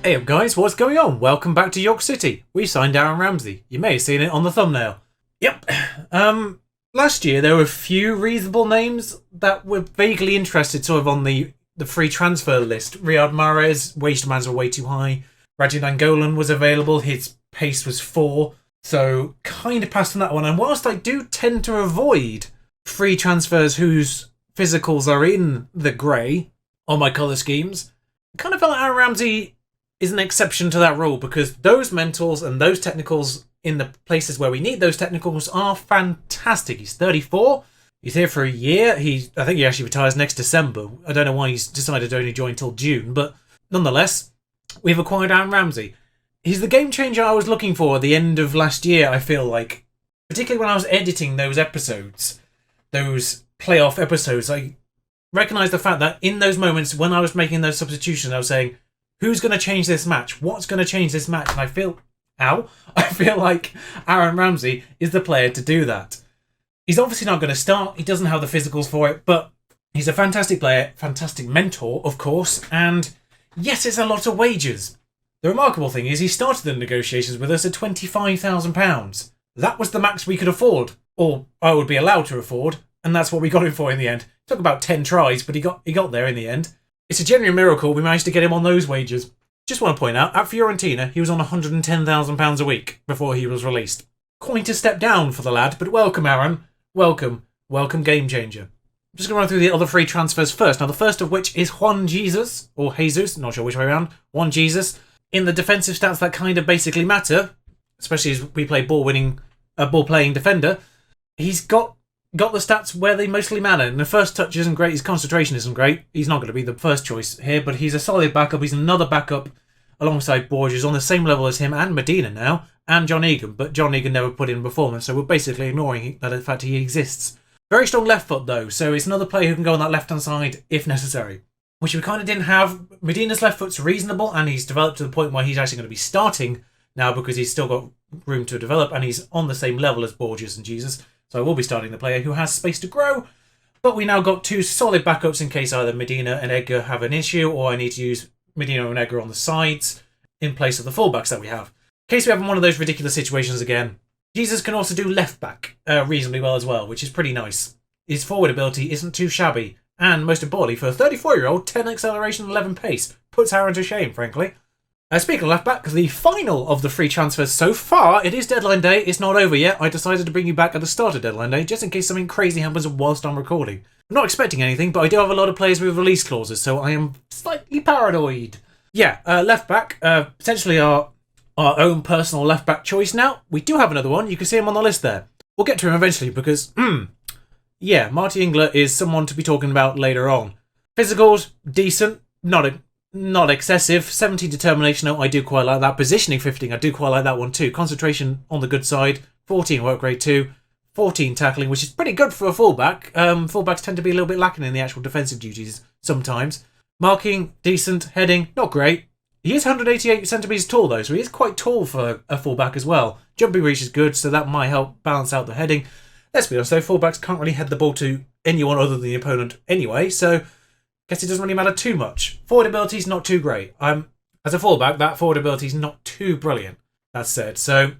Hey up guys, what's going on? Welcome back to York City. We signed Aaron Ramsey. You may have seen it on the thumbnail. Yep. Last year there were a few reasonable names that were vaguely interested sort of on the free transfer list. Riyad Mahrez, wage demands were way too high. Radja Nainggolan was available, his pace was 4. So kind of passed on that one. And whilst I do tend to avoid free transfers whose physicals are in the grey on my colour schemes, I kind of felt like Aaron Ramsey is an exception to that rule because those mentals and those technicals in the places where we need those technicals are fantastic. He's 34. He's here for a year. I think he actually retires next December. I don't know why he's decided to only join till June, but nonetheless, we've acquired Aaron Ramsey. He's the game changer I was looking for at the end of last year, I feel like. Particularly when I was editing those episodes, those playoff episodes, I recognised the fact that in those moments when I was making those substitutions, I was saying, who's going to change this match? What's going to change this match? And I feel like Aaron Ramsey is the player to do that. He's obviously not going to start. He doesn't have the physicals for it, but he's a fantastic player, fantastic mentor, of course. And yes, it's a lot of wages. The remarkable thing is he started the negotiations with us at £25,000. That was the max we could afford, or I would be allowed to afford, and that's what we got him for in the end. It took about 10 tries, but he got there in the end. It's a genuine miracle we managed to get him on those wages. Just want to point out, at Fiorentina, he was on £110,000 a week before he was released. Quite a step down for the lad, but welcome, Aaron. Welcome game changer. I'm just going to run through the other free transfers first. Now, the first of which is Juan Jesus, or Jesus, not sure which way around. Juan Jesus. In the defensive stats that kind of basically matter, especially as we play ball-playing defender, he's got the stats where they mostly matter. And the first touch isn't great, his concentration isn't great. He's not going to be the first choice here, but he's a solid backup. He's another backup alongside Borges on the same level as him and Medina now, and John Egan, but John Egan never put in a performance, so we're basically ignoring the fact he exists. Very strong left foot though, so it's another player who can go on that left-hand side if necessary, which we kind of didn't have. Medina's left foot's reasonable, and he's developed to the point where he's actually going to be starting now because he's still got room to develop, and he's on the same level as Borges and Jesus. So I will be starting the player who has space to grow. But we now got 2 solid backups in case either Medina and Edgar have an issue, or I need to use Medina and Edgar on the sides in place of the fullbacks that we have. In case we have one of those ridiculous situations again, Jesus can also do left back reasonably well as well, which is pretty nice. His forward ability isn't too shabby. And most importantly, for a 34-year-old, 10 acceleration, 11 pace. Puts Aaron to shame, frankly. Speaking of left back, the final of the free transfers so far, it is deadline day, it's not over yet. I decided to bring you back at the start of deadline day, just in case something crazy happens whilst I'm recording. I'm not expecting anything, but I do have a lot of players with release clauses, so I am slightly paranoid. Yeah, left back, potentially our own personal left back choice now. We do have another one, you can see him on the list there. We'll get to him eventually because, yeah, Marty Ingler is someone to be talking about later on. Physicals, decent, not excessive. 70 determination, I do quite like that. Positioning 15, I do quite like that one too. Concentration on the good side. 14 work rate 2. 14 tackling, which is pretty good for a fullback. Fullbacks tend to be a little bit lacking in the actual defensive duties sometimes. Marking, decent. Heading, not great. He is 188 centimetres tall though, so he is quite tall for a fullback as well. Jumping reach is good, so that might help balance out the heading. Let's be honest though, fullbacks can't really head the ball to anyone other than the opponent anyway, so guess it doesn't really matter too much. Forward ability is not too great. As a fullback, that forward ability is not too brilliant. That said, so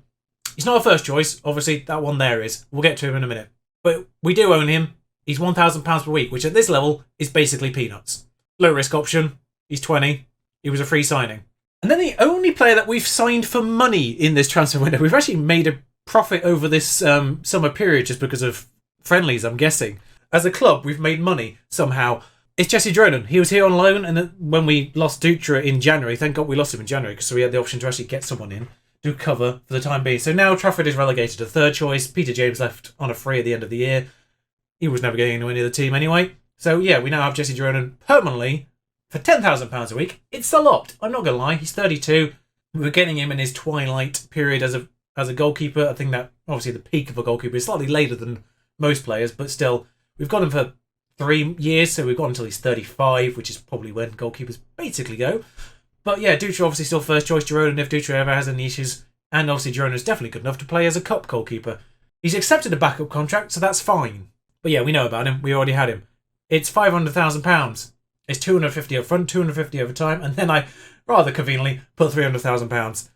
he's not a first choice. Obviously, that one there is. We'll get to him in a minute. But we do own him. He's £1,000 per week, which at this level is basically peanuts. Low risk option. He's 20. He was a free signing. And then the only player that we've signed for money in this transfer window, we've actually made a profit over this summer period just because of friendlies, I'm guessing. As a club, we've made money somehow. It's Jesse Dronen. He was here on loan, and when we lost Dutra in January, thank God we lost him in January, because we had the option to actually get someone in to cover for the time being. So now Trafford is relegated to third choice. Peter James left on a free at the end of the year. He was never getting anywhere near the team anyway. So yeah, we now have Jesse Dronen permanently for £10,000 a week. It's a lot. I'm not going to lie. He's 32. We're getting him in his twilight period as a goalkeeper. I think that obviously the peak of a goalkeeper is slightly later than most players, but still, we've got him for 3 years, so we've got until he's 35, which is probably when goalkeepers basically go. But yeah, Dutra obviously still first choice. Dronen, if Dutra ever has any issues, and obviously Dronen is definitely good enough to play as a cup goalkeeper. He's accepted a backup contract, so that's fine. But yeah, we know about him. We already had him. It's £500,000. It's 250 up front, 250 over time, and then I rather conveniently put £300,000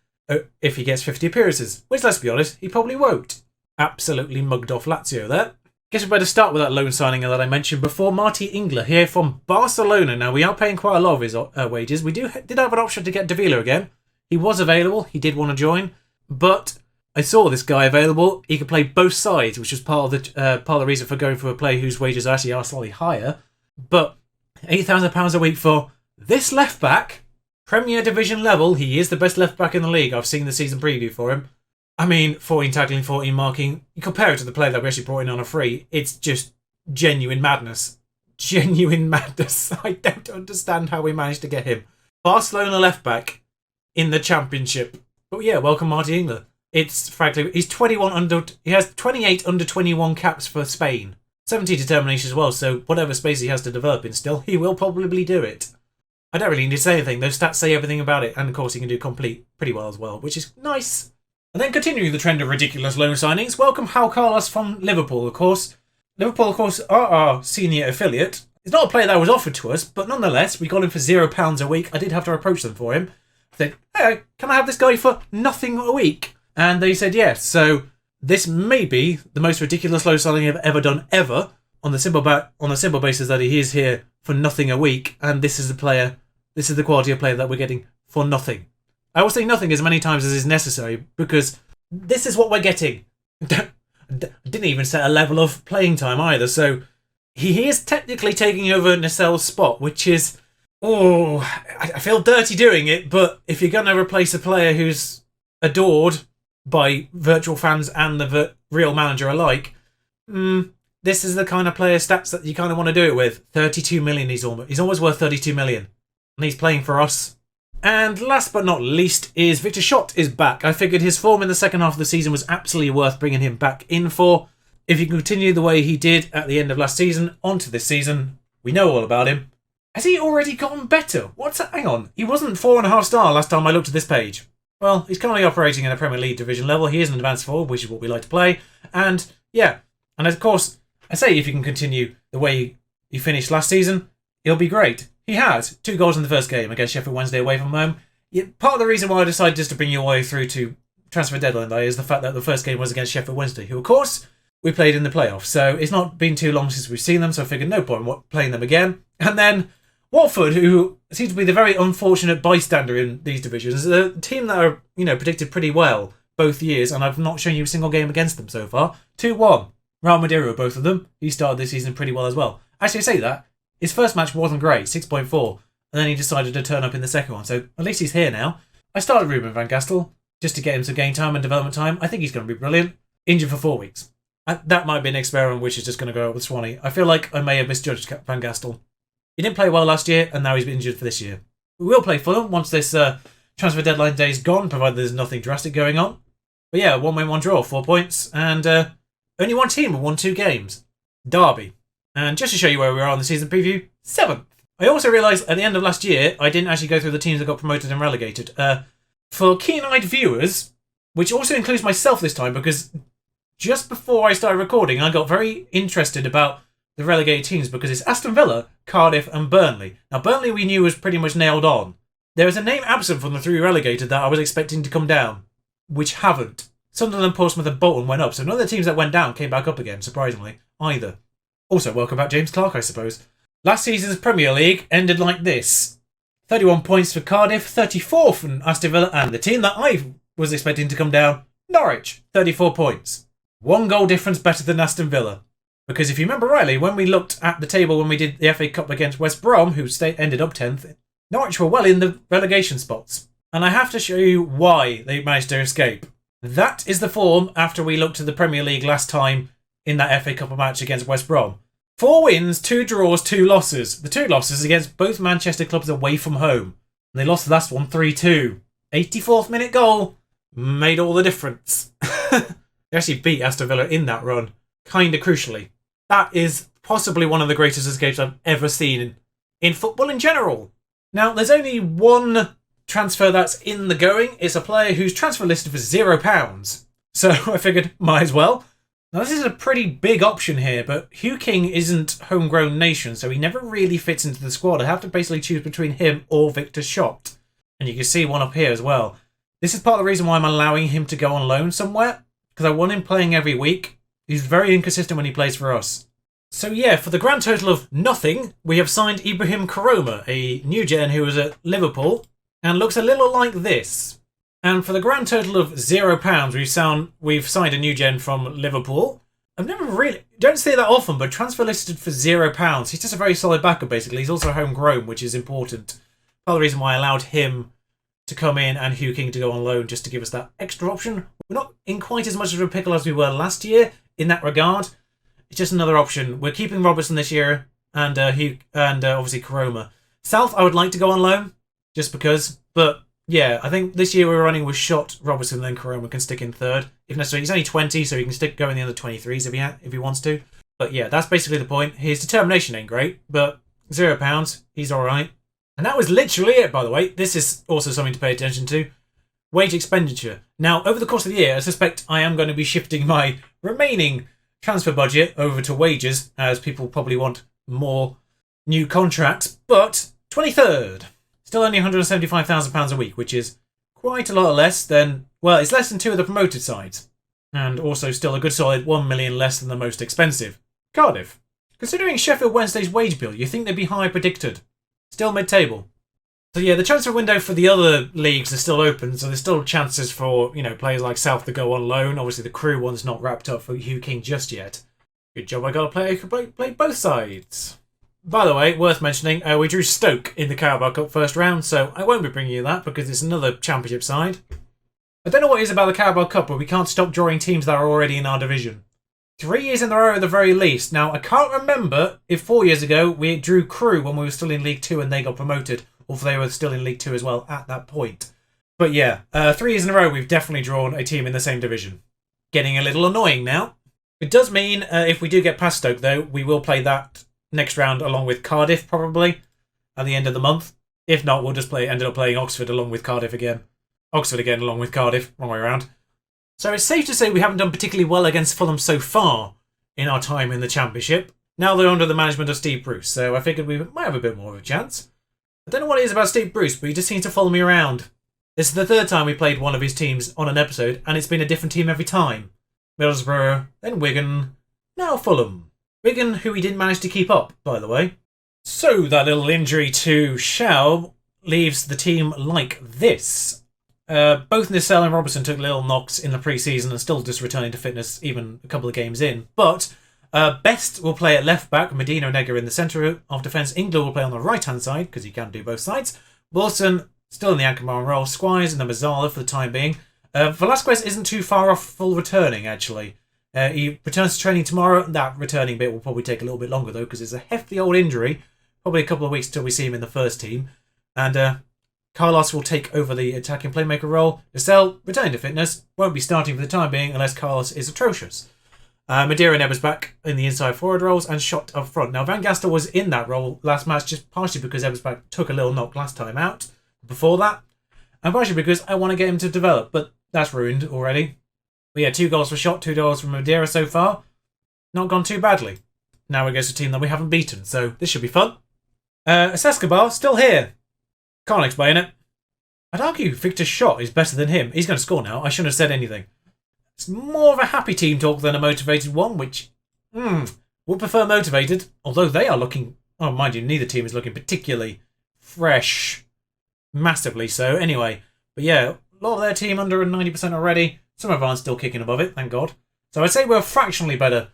if he gets 50 appearances, which, let's be honest, he probably won't. Absolutely mugged off Lazio there. Guess we better start with that loan signing that I mentioned before. Marty Ingler here from Barcelona. Now, we are paying quite a lot of his wages. We did have an option to get Davila again. He was available. He did want to join. But I saw this guy available. He could play both sides, which was part of the reason for going for a player whose wages actually are slightly higher. But £8,000 a week for this left back, Premier Division level. He is the best left back in the league. I've seen the season preview for him. I mean, 14 tackling, 14 marking. You compare it to the player that we actually brought in on a free, it's just genuine madness. Genuine madness. I don't understand how we managed to get him. Barcelona left back in the Championship. But yeah, welcome Marty Ingler. It's frankly, he has 28 under 21 caps for Spain. 70 determination as well, so whatever space he has to develop in still, he will probably do it. I don't really need to say anything. Those stats say everything about it, and of course he can do complete pretty well as well, which is nice. And then continuing the trend of ridiculous loan signings, welcome João Carlos from Liverpool, of course. Liverpool, of course, are our senior affiliate. It's not a player that was offered to us, but nonetheless, we got him for £0 a week. I did have to approach them for him. I said, hey, can I have this guy for nothing a week? And they said yes. So this may be the most ridiculous loan signing I've ever done ever, on the simple basis that he is here for nothing a week, and this is the quality of player that we're getting for nothing. I will say nothing as many times as is necessary, because this is what we're getting. Didn't even set a level of playing time either, so he is technically taking over Nacel's spot, which is, I feel dirty doing it, but if you're going to replace a player who's adored by virtual fans and the real manager alike, this is the kind of player stats that you kind of want to do it with. 32 million, he's almost worth 32 million, and he's playing for us. And last but not least is Victor Schott is back. I figured his form in the second half of the season was absolutely worth bringing him back in for. If he can continue the way he did at the end of last season onto this season, we know all about him. Has he already gotten better? Hang on. He wasn't 4.5 star last time I looked at this page. Well, he's currently operating in a Premier League division level. He is an advanced forward, which is what we like to play. And yeah, and of course, I say if he can continue the way he finished last season, he'll be great. He had 2 goals in the first game against Sheffield Wednesday away from home. Part of the reason why I decided just to bring you all the way through to transfer deadline day is the fact that the first game was against Sheffield Wednesday, who of course we played in the playoffs. So it's not been too long since we've seen them, so I figured no point playing them again. And then Watford, who seems to be the very unfortunate bystander in these divisions, a team that are, predicted pretty well both years, and I've not shown you a single game against them so far. 2-1. Real Madrid, both of them. He started this season pretty well as well. Actually, I say that. His first match wasn't great, 6.4, and then he decided to turn up in the second one, so at least he's here now. I started Ruben van Gastel just to get him some game time and development time. I think he's going to be brilliant. Injured for 4 weeks. That might be an experiment which is just going to go up with Swanee. I feel like I may have misjudged Van Gastel. He didn't play well last year, and now he's been injured for this year. We will play Fulham once this transfer deadline day is gone, provided there's nothing drastic going on. But yeah, 1 win, 1 draw, 4 points, and only one team have won 2 games. Derby. And just to show you where we are on the season preview, 7th. I also realised at the end of last year, I didn't actually go through the teams that got promoted and relegated. For keen-eyed viewers, which also includes myself this time, because just before I started recording, I got very interested about the relegated teams, because it's Aston Villa, Cardiff and Burnley. Now, Burnley we knew was pretty much nailed on. There is a name absent from the 3 relegated that I was expecting to come down, which haven't. Sunderland, Portsmouth and Bolton went up, so none of the teams that went down came back up again, surprisingly, either. Also, welcome back James Clark, I suppose. Last season's Premier League ended like this. 31 points for Cardiff, 34 from Aston Villa, and the team that I was expecting to come down, Norwich, 34 points. 1 goal difference better than Aston Villa. Because if you remember rightly, when we looked at the table when we did the FA Cup against West Brom, who ended up 10th, Norwich were well in the relegation spots. And I have to show you why they managed to escape. That is the form after we looked at the Premier League last time in that FA Cup match against West Brom. 4 wins, 2 draws, 2 losses. The 2 losses against both Manchester clubs away from home. And they lost the last one 3-2. 84th minute goal made all the difference. They actually beat Aston Villa in that run, kind of crucially. That is possibly one of the greatest escapes I've ever seen in football in general. Now, there's only one transfer that's in the going. It's a player who's transfer listed for £0. So I figured, might as well. Now, this is a pretty big option here, but Hugh King isn't homegrown nation, so he never really fits into the squad. I have to basically choose between him or Victor Schott. And you can see one up here as well. This is part of the reason why I'm allowing him to go on loan somewhere, because I want him playing every week. He's very inconsistent when he plays for us. So yeah, for the grand total of nothing, we have signed Ibrahim Koroma, a new gen who is at Liverpool, and looks a little like this. And for the grand total of £0, we've signed a new gen from Liverpool. I've never really, don't say that often, but transfer listed for £0. He's just a very solid backer, basically. He's also homegrown, which is important. Part of the reason why I allowed him to come in and Hugh King to go on loan, just to give us that extra option. We're not in quite as much of a pickle as we were last year in that regard. It's just another option. We're keeping Robertson this year, and obviously Koroma. South, I would like to go on loan, just because. But yeah, I think this year we're running with Shot, Robertson, then Koroma can stick in third. If necessary, he's only 20, so he can go in the other 23s if he wants to. But yeah, that's basically the point. His determination ain't great, but £0, he's all right. And that was literally it, by the way. This is also something to pay attention to. Wage expenditure. Now, over the course of the year, I suspect I am going to be shifting my remaining transfer budget over to wages, as people probably want more new contracts. But 23rd, still only £175,000 a week, which is quite a lot less than, well, it's less than two of the promoted sides. And also still a good solid 1 million less than the most expensive, Cardiff. Considering Sheffield Wednesday's wage bill, you think they'd be high predicted. Still mid-table. So yeah, the transfer window for the other leagues is still open, so there's still chances for, players like South to go on loan. Obviously the Crew one's not wrapped up for Hugh King just yet. Good job, I got a player who can play both sides. By the way, worth mentioning, we drew Stoke in the Carabao Cup first round, so I won't be bringing you that because it's another championship side. I don't know what it is about the Carabao Cup, but we can't stop drawing teams that are already in our division. 3 years in a row at the very least. Now, I can't remember if 4 years ago we drew Crew when we were still in League 2 and they got promoted, or if they were still in League 2 as well at that point. But yeah, 3 years in a row we've definitely drawn a team in the same division. Getting a little annoying now. It does mean if we do get past Stoke, though, we will play that next round along with Cardiff, probably, at the end of the month. If not, we'll just end up playing Oxford along with Cardiff again. Oxford again along with Cardiff, wrong way around. So it's safe to say we haven't done particularly well against Fulham so far in our time in the Championship. Now they're under the management of Steve Bruce, so I figured we might have a bit more of a chance. I don't know what it is about Steve Bruce, but he just seems to follow me around. This is the third time we played one of his teams on an episode, and it's been a different team every time. Middlesbrough, then Wigan, now Fulham. Wigan, who he didn't manage to keep up, by the way. So that little injury to Schaub leaves the team like this. Both Nissel and Robertson took little knocks in the pre-season and still just returning to fitness even a couple of games in. But Best will play at left back, Medina and Egger in the centre of defence. Ingler will play on the right-hand side, because he can do both sides. Wilson, still in the Anchorman role. Squires and then Mazzala for the time being. Velasquez isn't too far off full returning, actually. He returns to training tomorrow. That returning bit will probably take a little bit longer, though, because it's a hefty old injury. Probably a couple of weeks until we see him in the first team. And Carlos will take over the attacking playmaker role. Nissel, returning to fitness, won't be starting for the time being unless Carlos is atrocious. Madeira and Ebersbach in the inside forward roles and Shot up front. Now, Van Gastel was in that role last match just partially because Ebersbach took a little knock last time out before that, and partially because I want to get him to develop, but that's ruined already. But yeah, 2 goals for Shot, 2 goals from Madeira so far. Not gone too badly. Now we go to a team that we haven't beaten, so this should be fun. Escobar, still here. Can't explain it. I'd argue Victor Shot is better than him. He's going to score now. I shouldn't have said anything. It's more of a happy team talk than a motivated one, which would prefer motivated, although they are looking, oh, mind you, neither team is looking particularly fresh. Massively so, anyway. But yeah, a lot of their team under 90% already. Some of ours still kicking above it, thank God. So I'd say we're fractionally better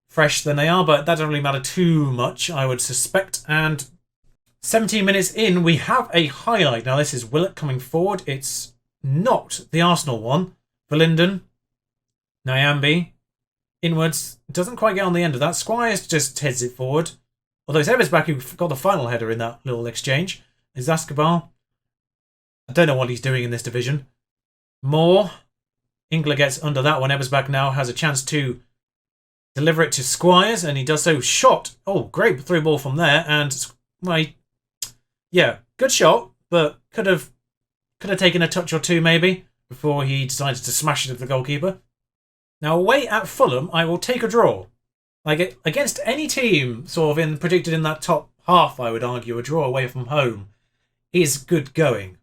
fresh than they are, but that doesn't really matter too much, I would suspect. And 17 minutes in, we have a highlight. Now, this is Willett coming forward. It's not the Arsenal one. Verlinden, Nyambi, inwards. Doesn't quite get on the end of that. Squires just heads it forward. Although it's Ebersbach who got the final header in that little exchange. Is Escobar. I don't know what he's doing in this division. Moore. Ingler gets under that one. Ebersbach now has a chance to deliver it to Squires, and he does so. Shot. Oh, great through ball from there. And, well, yeah, good shot, but could have taken a touch or two maybe before he decided to smash it at the goalkeeper. Now, away at Fulham, I will take a draw. Like, against any team sort of predicted in that top half, I would argue, a draw away from home is good going.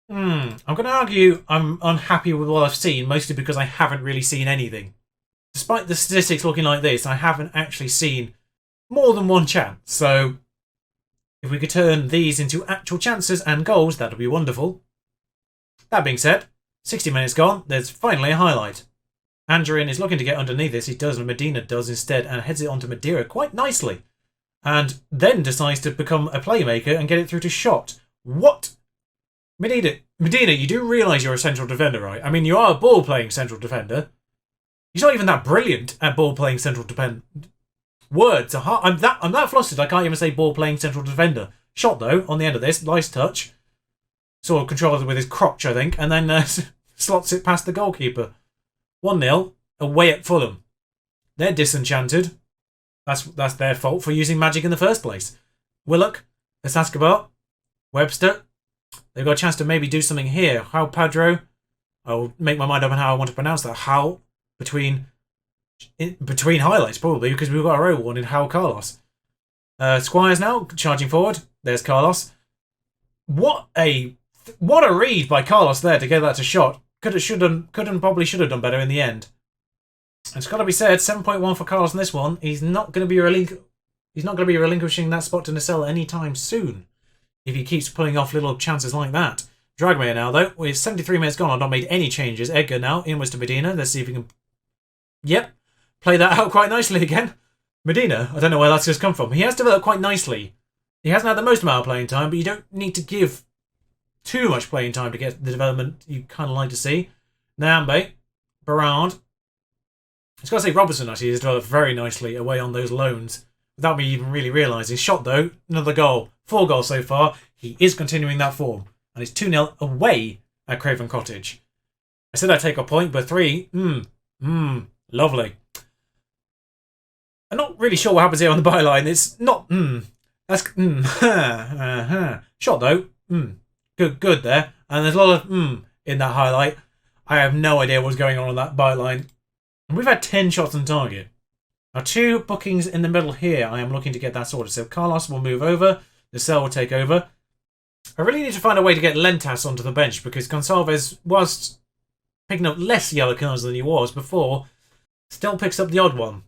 I'm going to argue I'm unhappy with what I've seen, mostly because I haven't really seen anything. Despite the statistics looking like this, I haven't actually seen more than one chance. So if we could turn these into actual chances and goals, that would be wonderful. That being said, 60 minutes gone, there's finally a highlight. Angerin is looking to get underneath this. He does, and Medina does instead, and heads it onto Madeira quite nicely. And then decides to become a playmaker and get it through to Shot. What? Medina, you do realise you're a central defender, right? I mean, you are a ball-playing central defender. He's not even that brilliant at ball-playing central defender. Words are hard. I'm that flustered I can't even say ball-playing central defender. Shot, though, on the end of this. Nice touch. Sort of controls it with his crotch, I think, and then slots it past the goalkeeper. 1-0, away at Fulham. They're disenchanted. That's their fault for using magic in the first place. Willock, Escobar, Webster. They've got a chance to maybe do something here. How Padro. I'll make my mind up on how I want to pronounce that. How between highlights, probably, because we've got our own one in How Carlos. Squires now charging forward. There's Carlos. What a read by Carlos there to get that to Shot. Probably should have done better in the end. It's got to be said, 7.1 for Carlos in this one. He's not going to be relinquishing that spot to Nacelle anytime soon if he keeps pulling off little chances like that. Dragmair now, though, with 73 minutes gone, I've not made any changes. Edgar now, inwards to Medina. Let's see if we can... Yep, play that out quite nicely again. Medina, I don't know where that's just come from. He has developed quite nicely. He hasn't had the most amount of playing time, but you don't need to give too much playing time to get the development you kind of like to see. Nambe, Berard. I've got to say Robertson actually has developed very nicely away on those loans without me even really realising. Shot though, another goal. 4 goals so far. He is continuing that form. And it's 2-0 away at Craven Cottage. I said I'd take a point, but 3, lovely. I'm not really sure what happens here on the byline. It's not, that's, Shot though, good there. And there's a lot of, in that highlight. I have no idea what's going on that byline. And we've had 10 shots on target. Now 2 bookings in the middle here. I am looking to get that sorted. So Carlos will move over. The cell will take over. I really need to find a way to get Lentas onto the bench because Gonçalves, whilst picking up less yellow cards than he was before, still picks up the odd one.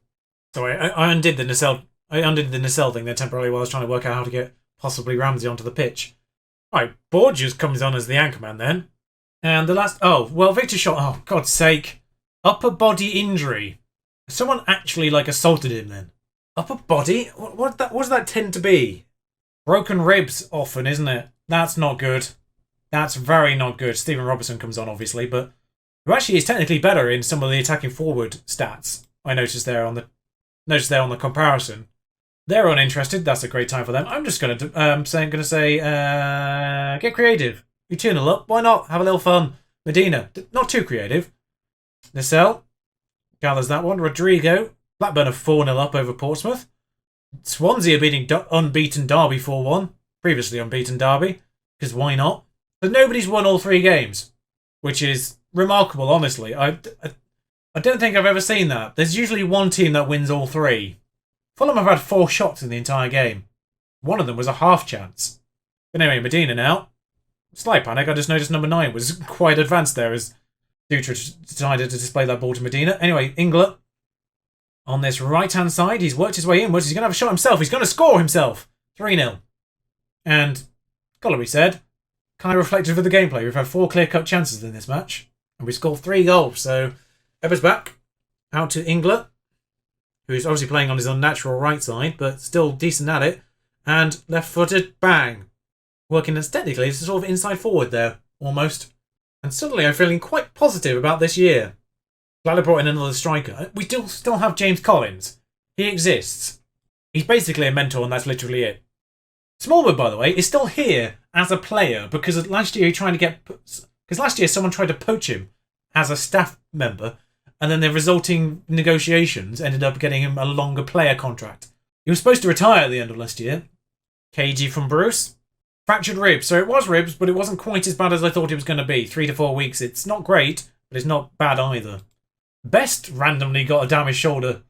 So I undid the Nacelle thing there temporarily while I was trying to work out how to get possibly Ramsey onto the pitch. Right, Borges comes on as the anchorman then. And the last... Oh, well, Victor Shot... Oh, God's sake. Upper body injury. Someone actually, assaulted him then. Upper body? What does that tend to be? Broken ribs often, isn't it? That's not good. That's very not good. Stephen Robertson comes on, obviously, but who actually is technically better in some of the attacking forward stats. I noticed there on the comparison. They're uninterested. That's a great time for them. I'm just going to say, get creative. You 2-0 up. Why not? Have a little fun. Medina, not too creative. Nacelle gathers that one. Rodrigo, Blackburn are 4-0 up over Portsmouth. Swansea are beating unbeaten Derby 4-1. Previously unbeaten Derby, because why not? But nobody's won all 3 games, which is remarkable, honestly. I don't think I've ever seen that. There's usually one team that wins all 3. Fulham have had 4 shots in the entire game. One of them was a half chance. But anyway, Medina now. Slight panic, I just noticed number 9 was quite advanced there as Dutra decided to display that ball to Medina. Anyway, Ingler on this right-hand side. He's worked his way inwards. He's going to have a shot himself. He's going to score himself. 3-0. And, gotta be said, kind of reflective of the gameplay. We've had 4 clear-cut chances in this match. And we scored 3 goals. So, Ebbers back. Out to Ingler, who's obviously playing on his unnatural right side, but still decent at it. And left-footed, bang. Working as technically as a sort of inside forward there, almost. And suddenly I'm feeling quite positive about this year. Glad I brought in another striker. We still have James Collins. He exists. He's basically a mentor and that's literally it. Smallwood, by the way, is still here as a player because last year someone tried to poach him as a staff member and then the resulting negotiations ended up getting him a longer player contract. He was supposed to retire at the end of last year. KG from Bruce. Fractured ribs. So it was ribs, but it wasn't quite as bad as I thought it was going to be. 3 to 4 weeks. It's not great, but it's not bad either. Best randomly got a damaged shoulder.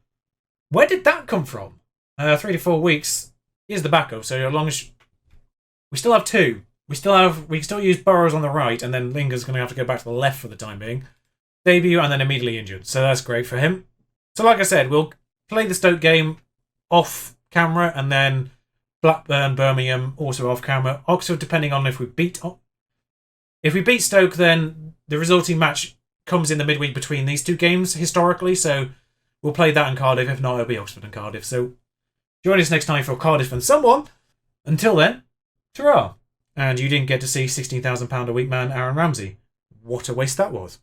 Where did that come from? 3 to 4 weeks. Here's the backup. So as long as we still have 2. we can still use Burrows on the right, and then Lingard's going to have to go back to the left for the time being. Debut and then immediately injured, so that's great for him. So like I said, we'll play the Stoke game off camera, and then Blackburn, Birmingham also off camera. Oxford, depending on if we beat Stoke, then the resulting match comes in the midweek between these two games historically. So we'll play that in Cardiff. If not, it'll be Oxford and Cardiff. So join us next time for Cardiff and someone. Until then, ta-ra. And you didn't get to see £16,000 a week man Aaron Ramsey. What a waste that was.